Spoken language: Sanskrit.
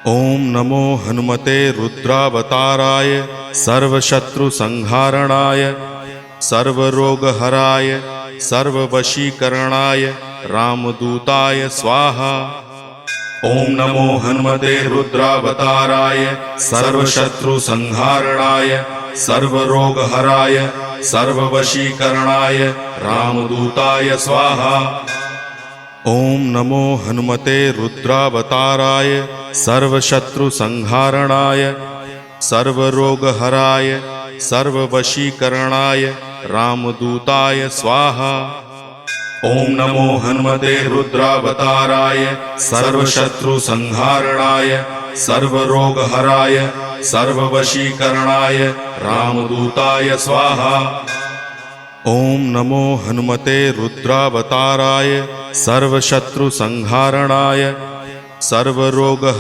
ओम नमो हनुमते रुद्रावताराय सर्वशत्रुसंहारणाय सर्वरोगहराय सर्ववशीकरणाय रामदूताय स्वाहा। ओम नमो हनुमते रुद्रावताराय सर्वशत्रुसंहारणाय सर्वरोगहराय सर्ववशीकरणाय रामदूताय स्वाहा। ओम नमो हनुमते रुद्रावताराय सर्वशत्रुसंहारणाय सर्वरोगहराय सर्ववशीकरणाय रामदूताय स्वाहा। ओम नमो हनुमते रुद्रावताराय सर्वशत्रुसंहारणाय सर्वरोगहराय सर्ववशीकरणाय रामदूताय स्वाहा। ओम नमो हनुमते रुद्रावताराय सर्वशत्रुसंहारणाय सर्वरोगहराय